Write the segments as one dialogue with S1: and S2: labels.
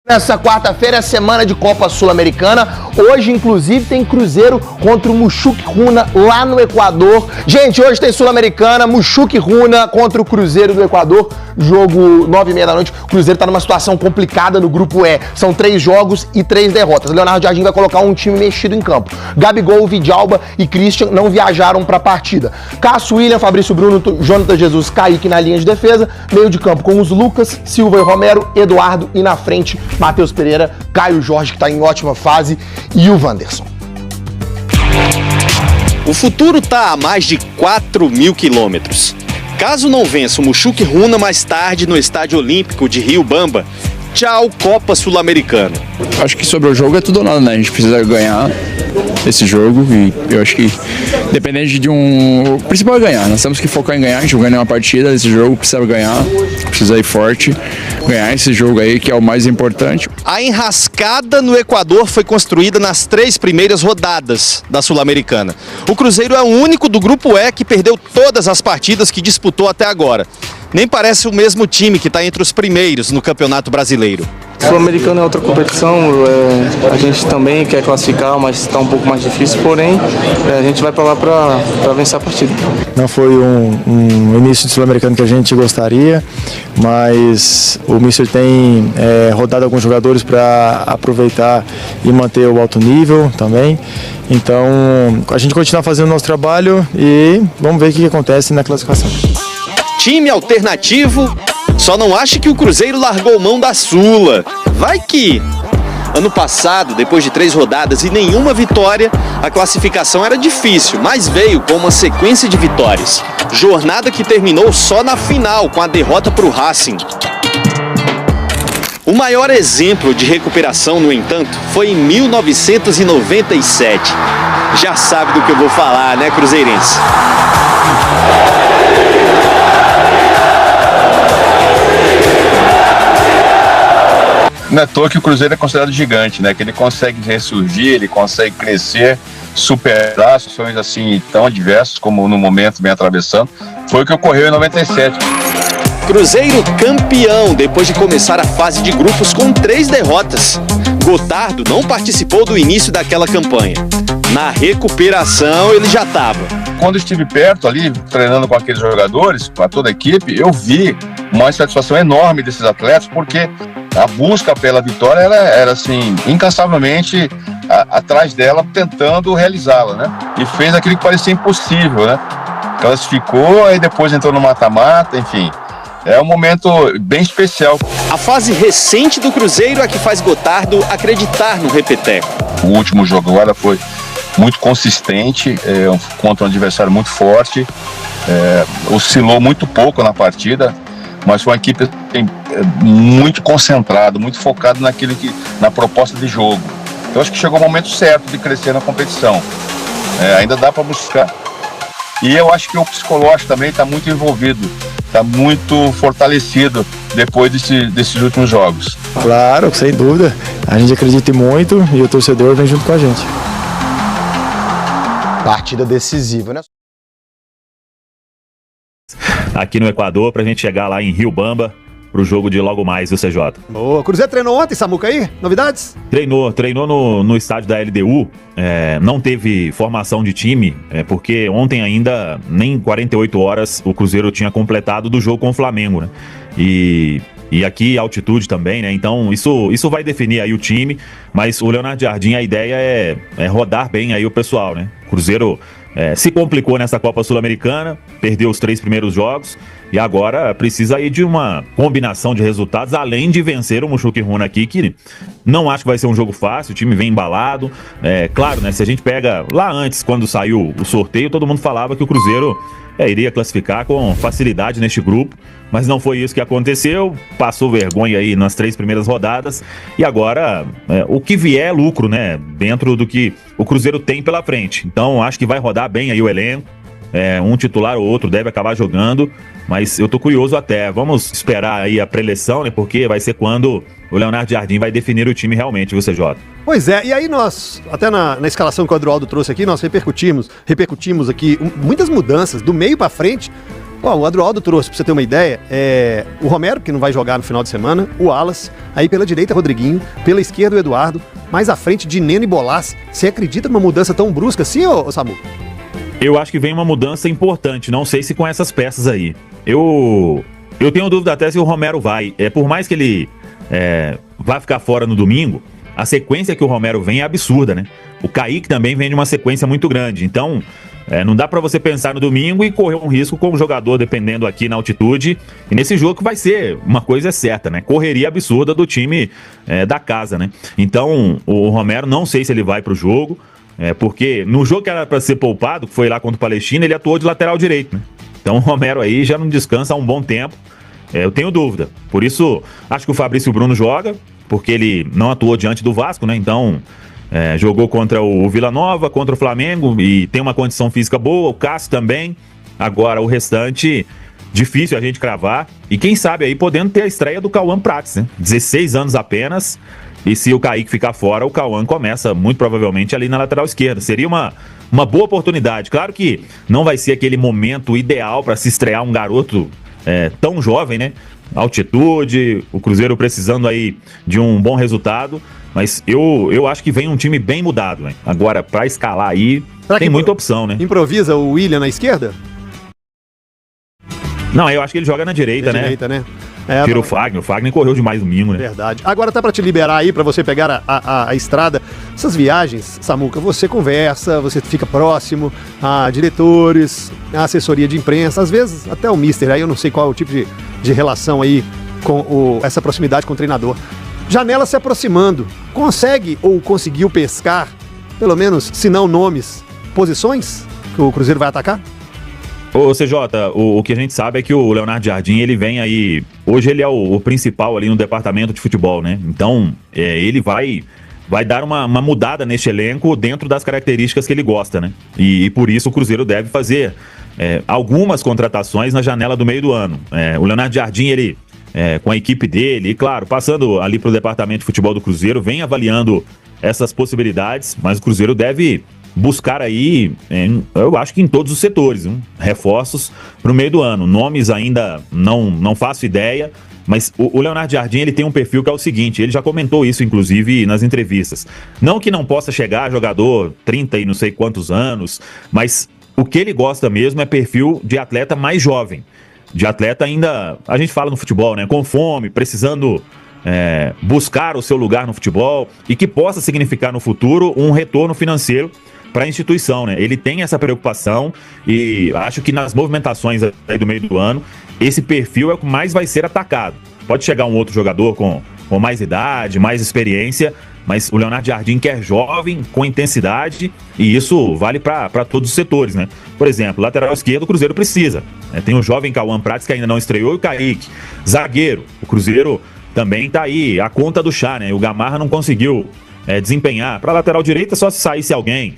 S1: Nessa quarta-feira é semana de Copa Sul-Americana. Hoje, inclusive, tem Cruzeiro contra o Muxuque Runa lá no Equador. Gente, hoje tem Sul-Americana, Muxuque Runa contra o Cruzeiro do Equador. Jogo 9h30 da noite. O Cruzeiro tá numa situação complicada no grupo E. São 3 jogos e 3 derrotas. Leonardo Jardim vai colocar um time mexido em campo. Gabigol, Vidalba e Christian não viajaram pra partida. Cássio, William, Fabrício Bruno, Jonathan Jesus, Kaique na linha de defesa. Meio de campo com os Lucas, Silva e Romero, Eduardo e na frente Matheus Pereira, Caio Jorge, que está em ótima fase, e o Wanderson.
S2: O futuro está a mais de 4.000 quilômetros. Caso não vença o Muxuque Runa mais tarde no Estádio Olímpico de Riobamba, tchau Copa Sul-Americana.
S3: Acho que sobre o jogo é tudo ou nada, né? A gente precisa ganhar esse jogo e eu acho que dependente de o principal é ganhar. Nós temos que focar em ganhar, a gente vai ganhar uma partida desse jogo, precisa ganhar, precisa ir forte, ganhar esse jogo aí que é o mais importante.
S2: A enrascada no Equador foi construída nas 3 primeiras rodadas da Sul-Americana. O Cruzeiro é o único do grupo E que perdeu todas as partidas que disputou até agora. Nem parece o mesmo time que está entre os primeiros no Campeonato Brasileiro.
S4: Sul-Americano é outra competição, a gente também quer classificar, mas está um pouco mais difícil, porém a gente vai para lá para vencer a partida.
S5: Não foi um início de Sul-Americano que a gente gostaria, mas o Mister tem rodado alguns jogadores para aproveitar e manter o alto nível também. Então a gente continua fazendo o nosso trabalho e vamos ver o que acontece na classificação.
S2: Time alternativo, só não acha que o Cruzeiro largou mão da Sula. Vai que... Ano passado, depois de 3 rodadas e nenhuma vitória, a classificação era difícil, mas veio com uma sequência de vitórias. Jornada que terminou só na final, com a derrota para o Racing. O maior exemplo de recuperação, no entanto, foi em 1997. Já sabe do que eu vou falar, né, cruzeirense?
S6: Não é à toa que o Cruzeiro é considerado gigante, né? Que ele consegue ressurgir, ele consegue crescer, superar situações assim tão adversas como no momento vem atravessando. Foi o que ocorreu em 97.
S2: Cruzeiro campeão depois de começar a fase de grupos com 3 derrotas. Gotardo não participou do início daquela campanha. Na recuperação ele já estava.
S6: Quando estive perto ali, treinando com aqueles jogadores, com toda a equipe, eu vi uma satisfação enorme desses atletas, porque a busca pela vitória era assim, incansavelmente atrás dela, tentando realizá-la, né? E fez aquilo que parecia impossível, né? Classificou, aí depois entrou no mata-mata, enfim. É um momento bem especial.
S2: A fase recente do Cruzeiro é que faz Gotardo acreditar no repeteco.
S6: O último jogo agora foi muito consistente, contra um adversário muito forte, oscilou muito pouco na partida, mas foi uma equipe muito concentrada, muito focada na proposta de jogo. Então acho que chegou o momento certo de crescer na competição. Ainda dá para buscar. E eu acho que o psicológico também está muito envolvido, está muito fortalecido depois desses últimos jogos.
S5: Claro, sem dúvida. A gente acredita muito e o torcedor vem junto com a gente.
S1: Partida decisiva, né?
S7: Aqui no Equador, pra gente chegar lá em Riobamba pro jogo de logo mais do CJ.
S8: Boa, o Cruzeiro treinou ontem, Samuca, aí? Novidades?
S7: Treinou no estádio da LDU, não teve formação de time, porque ontem ainda, nem 48 horas, o Cruzeiro tinha completado do jogo com o Flamengo, né? E aqui altitude também, né? Então isso vai definir aí o time, mas o Leonardo Jardim, a ideia é rodar bem aí o pessoal, né? O Cruzeiro se complicou nessa Copa Sul-Americana, perdeu os 3 primeiros jogos e agora precisa aí de uma combinação de resultados, além de vencer o Muxuque Runa aqui, que não acho que vai ser um jogo fácil, o time vem embalado. Claro, né? Se a gente pega lá antes, quando saiu o sorteio, todo mundo falava que o Cruzeiro iria classificar com facilidade neste grupo, mas não foi isso que aconteceu, passou vergonha aí nas 3 primeiras rodadas e agora o que vier é lucro, né, dentro do que o Cruzeiro tem pela frente. Então acho que vai rodar bem aí o elenco, um titular ou outro deve acabar jogando, mas eu tô curioso até, vamos esperar aí a preleção, né, porque vai ser quando o Leonardo Jardim vai definir o time realmente, você, Jota.
S8: Pois é, e aí nós, até na escalação que o Adroaldo trouxe aqui, nós repercutimos aqui muitas mudanças do meio pra frente. Ó, o Adroaldo trouxe, pra você ter uma ideia, o Romero, que não vai jogar no final de semana, o Alas, aí pela direita Rodriguinho, pela esquerda o Eduardo, mais à frente de Neno e Bolas. Você acredita numa mudança tão brusca assim, ô Samu?
S7: Eu acho que vem uma mudança importante, não sei se com essas peças aí. Eu tenho dúvida até se o Romero vai. Por mais que ele vai ficar fora no domingo, a sequência que o Romero vem é absurda, né? O Kaique também vem de uma sequência muito grande, então não dá pra você pensar no domingo e correr um risco com o jogador dependendo aqui na altitude. E nesse jogo que vai ser, uma coisa é certa, né? Correria absurda do time da casa, né? Então o Romero, não sei se ele vai pro jogo, porque no jogo que era pra ser poupado, que foi lá contra o Palestina, ele atuou de lateral direito, né? Então o Romero aí já não descansa há um bom tempo. Eu tenho dúvida. Por isso, acho que o Fabrício Bruno joga, porque ele não atuou diante do Vasco, né? Então, jogou contra o Vila Nova, contra o Flamengo e tem uma condição física boa, o Cássio também. Agora, o restante, difícil a gente cravar. E quem sabe aí podendo ter a estreia do Cauã Prats, né? 16 anos apenas. E se o Kaique ficar fora, o Cauã começa muito provavelmente ali na lateral esquerda. Seria uma boa oportunidade. Claro que não vai ser aquele momento ideal para se estrear um garoto tão jovem, né? Altitude, o Cruzeiro precisando aí de um bom resultado. Mas eu acho que vem um time bem mudado, hein? Agora, para escalar aí, tem muita opção, né?
S8: Improvisa o William na esquerda?
S7: Não, eu acho que ele joga na direita, né?
S8: Direita, né?
S7: Tira o Fagner correu demais domingo, né?
S8: Verdade. Agora tá pra te liberar aí, pra você pegar a estrada. Essas viagens, Samuca, você conversa, você fica próximo a diretores, a assessoria de imprensa, às vezes até o mister, aí eu não sei qual é o tipo de relação aí com essa proximidade com o treinador. Janela se aproximando, consegue ou conseguiu pescar, pelo menos, se não nomes, posições que o Cruzeiro vai atacar?
S7: Ô CJ, o que a gente sabe é que o Leonardo Jardim, ele vem aí, hoje ele é o principal ali no departamento de futebol, né? Então, ele vai dar uma mudada neste elenco dentro das características que ele gosta, né? E por isso o Cruzeiro deve fazer algumas contratações na janela do meio do ano. O Leonardo Jardim, ele, com a equipe dele, e claro, passando ali para o departamento de futebol do Cruzeiro, vem avaliando essas possibilidades, mas o Cruzeiro deve buscar aí, eu acho que em todos os setores, reforços para o meio do ano. Nomes ainda não faço ideia, mas o Leonardo Jardim, ele tem um perfil que é o seguinte, ele já comentou isso inclusive nas entrevistas. Não que não possa chegar jogador 30 e não sei quantos anos, mas o que ele gosta mesmo é perfil de atleta mais jovem, de atleta ainda, a gente fala no futebol, né, com fome, precisando buscar o seu lugar no futebol e que possa significar no futuro um retorno financeiro para a instituição, né? Ele tem essa preocupação e acho que nas movimentações aí do meio do ano, esse perfil é o que mais vai ser atacado. Pode chegar um outro jogador com mais idade, mais experiência, mas o Leonardo Jardim quer jovem, com intensidade, e isso vale para todos os setores, né? Por exemplo, lateral esquerdo o Cruzeiro precisa. Tem o jovem Cauã Prats que ainda não estreou e o Kaique. Zagueiro, o Cruzeiro também tá aí, a conta do chá, né? O Gamarra não conseguiu desempenhar. Para lateral direita só se saísse alguém.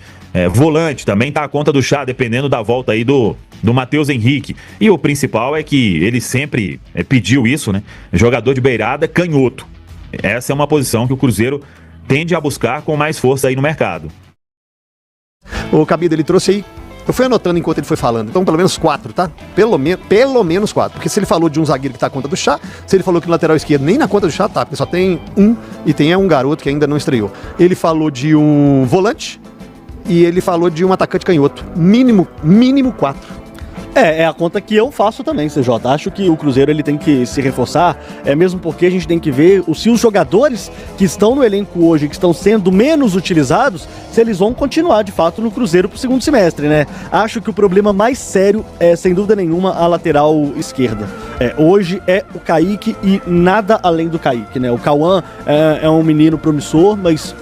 S7: Volante também tá a conta do chá, dependendo da volta aí do Matheus Henrique. E o principal é que ele sempre pediu isso, né? Jogador de beirada, canhoto. Essa é uma posição que o Cruzeiro tende a buscar com mais força aí no mercado.
S8: O Cabida, ele trouxe aí, eu fui anotando enquanto ele foi falando, então pelo menos 4, tá? Pelo menos 4, porque se ele falou de um zagueiro que tá a conta do chá, se ele falou que no lateral esquerdo nem na conta do chá tá, porque só tem um, e tem um garoto que ainda não estreou. Ele falou de um volante, e ele falou de um atacante canhoto. Mínimo 4.
S9: É a conta que eu faço também, CJ. Acho que o Cruzeiro ele tem que se reforçar, mesmo porque a gente tem que ver se os jogadores que estão no elenco hoje, que estão sendo menos utilizados, se eles vão continuar de fato no Cruzeiro pro segundo semestre, né? Acho que o problema mais sério é, sem dúvida nenhuma, a lateral esquerda. Hoje é o Kaique e nada além do Kaique, né? O Cauã é um menino promissor, mas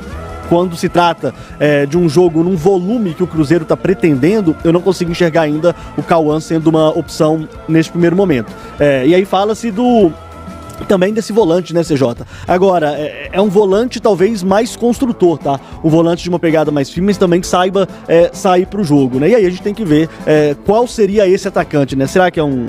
S9: quando se trata de um jogo num volume que o Cruzeiro está pretendendo, eu não consigo enxergar ainda o Cauã sendo uma opção neste primeiro momento. E aí fala-se também desse volante, né, CJ? Agora, é um volante talvez mais construtor, tá? Um volante de uma pegada mais firme, mas também que saiba sair pro jogo, né? E aí a gente tem que ver qual seria esse atacante, né? Será que é um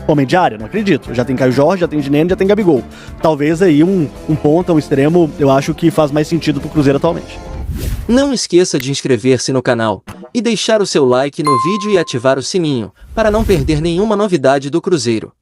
S9: homem de área? Não acredito. Já tem Caio Jorge, já tem Gineno, já tem Gabigol. Talvez aí um ponta, um extremo, eu acho que faz mais sentido pro Cruzeiro atualmente.
S10: Não esqueça de inscrever-se no canal e deixar o seu like no vídeo e ativar o sininho, para não perder nenhuma novidade do Cruzeiro.